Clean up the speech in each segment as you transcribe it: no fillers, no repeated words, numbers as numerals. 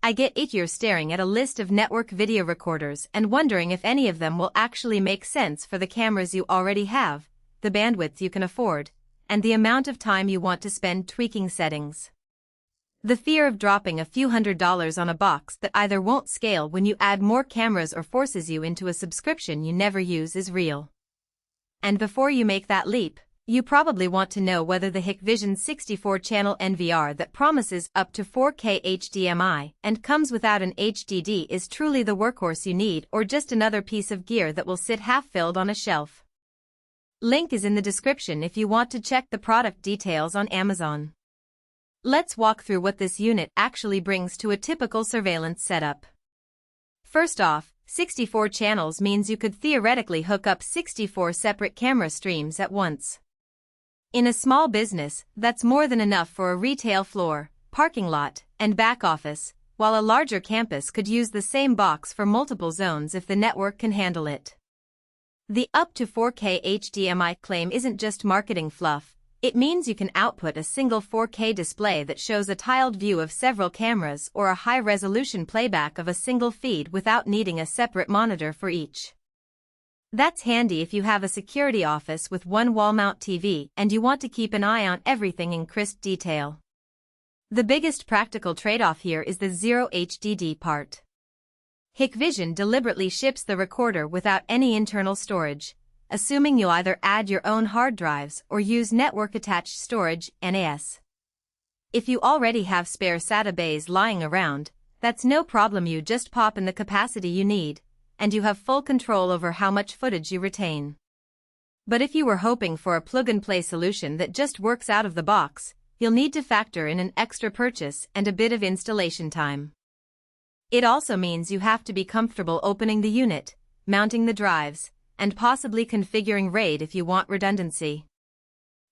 I get it. You're staring at a list of network video recorders and wondering if any of them will actually make sense for the cameras you already have, the bandwidth you can afford, and the amount of time you want to spend tweaking settings. The fear of dropping a few $100s on a box that either won't scale when you add more cameras or forces you into a subscription you never use is real. And before you make that leap, you probably want to know whether the Hikvision 64-channel NVR that promises up to 4K HDMI and comes without an HDD is truly the workhorse you need or just another piece of gear that will sit half-filled on a shelf. Link is in the description if you want to check the product details on Amazon. Let's walk through what this unit actually brings to a typical surveillance setup. First off, 64 channels means you could theoretically hook up 64 separate camera streams at once. In a small business, that's more than enough for a retail floor, parking lot, and back office, while a larger campus could use the same box for multiple zones if the network can handle it. The up to 4K HDMI claim isn't just marketing fluff. It means you can output a single 4K display that shows a tiled view of several cameras or a high-resolution playback of a single feed without needing a separate monitor for each. That's handy if you have a security office with one wall-mount TV and you want to keep an eye on everything in crisp detail. The biggest practical trade-off here is the 0HDD part. Hikvision deliberately ships the recorder without any internal storage, assuming you either add your own hard drives or use network-attached storage, NAS. If you already have spare SATA bays lying around, that's no problem. You just pop in the capacity you need, and you have full control over how much footage you retain. But if you were hoping for a plug-and-play solution that just works out of the box, you'll need to factor in an extra purchase and a bit of installation time. It also means you have to be comfortable opening the unit, mounting the drives, and possibly configuring RAID if you want redundancy.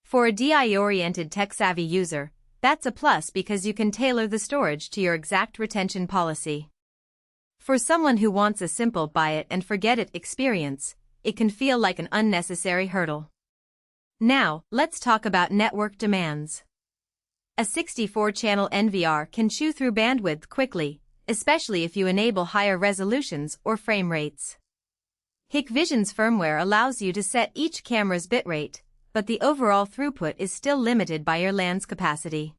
For a DI-oriented tech-savvy user, that's a plus because you can tailor the storage to your exact retention policy. For someone who wants a simple buy-it-and-forget-it experience, it can feel like an unnecessary hurdle. Now, let's talk about network demands. A 64-channel NVR can chew through bandwidth quickly, especially if you enable higher resolutions or frame rates. Hikvision's firmware allows you to set each camera's bitrate, but the overall throughput is still limited by your LAN's capacity.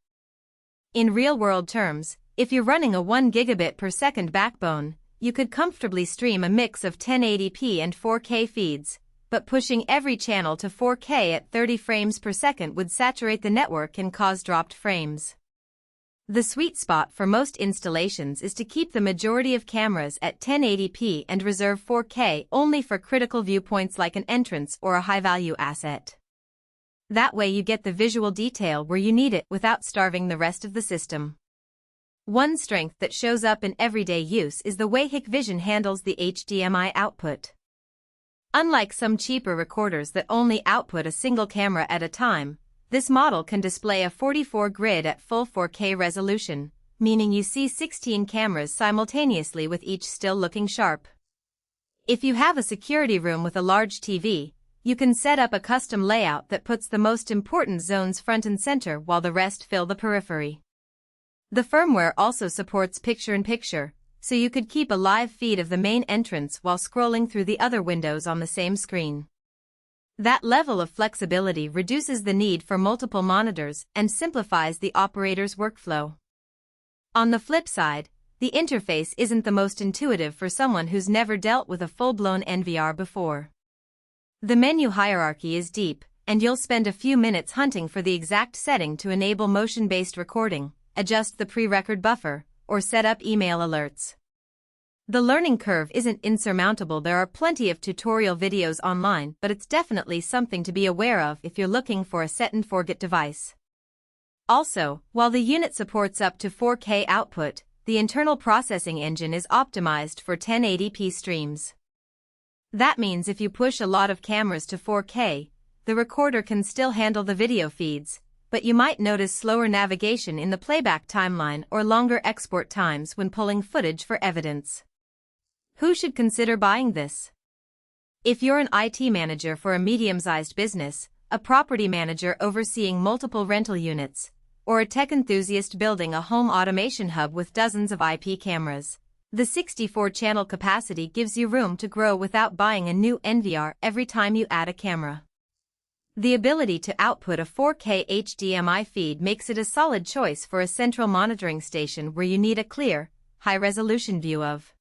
In real-world terms, if you're running a 1 gigabit per second backbone, you could comfortably stream a mix of 1080p and 4K feeds, but pushing every channel to 4K at 30 frames per second would saturate the network and cause dropped frames. The sweet spot for most installations is to keep the majority of cameras at 1080p and reserve 4K only for critical viewpoints like an entrance or a high-value asset. That way you get the visual detail where you need it without starving the rest of the system. One strength that shows up in everyday use is the way Hikvision handles the HDMI output. Unlike some cheaper recorders that only output a single camera at a time, this model can display a 44 grid at full 4K resolution, meaning you see 16 cameras simultaneously with each still looking sharp. If you have a security room with a large TV, you can set up a custom layout that puts the most important zones front and center while the rest fill the periphery. The firmware also supports picture-in-picture, so you could keep a live feed of the main entrance while scrolling through the other windows on the same screen. That level of flexibility reduces the need for multiple monitors and simplifies the operator's workflow. On the flip side, the interface isn't the most intuitive for someone who's never dealt with a full-blown NVR before. The menu hierarchy is deep, and you'll spend a few minutes hunting for the exact setting to enable motion-based recording, adjust the pre-record buffer, or set up email alerts. The learning curve isn't insurmountable. There are plenty of tutorial videos online, but it's definitely something to be aware of if you're looking for a set-and-forget device. Also, while the unit supports up to 4K output, the internal processing engine is optimized for 1080p streams. That means if you push a lot of cameras to 4K, the recorder can still handle the video feeds, but you might notice slower navigation in the playback timeline or longer export times when pulling footage for evidence. Who should consider buying this? If you're an IT manager for a medium-sized business, a property manager overseeing multiple rental units, or a tech enthusiast building a home automation hub with dozens of IP cameras. The 64-channel capacity gives you room to grow without buying a new NVR every time you add a camera. The ability to output a 4K HDMI feed makes it a solid choice for a central monitoring station where you need a clear, high-resolution view of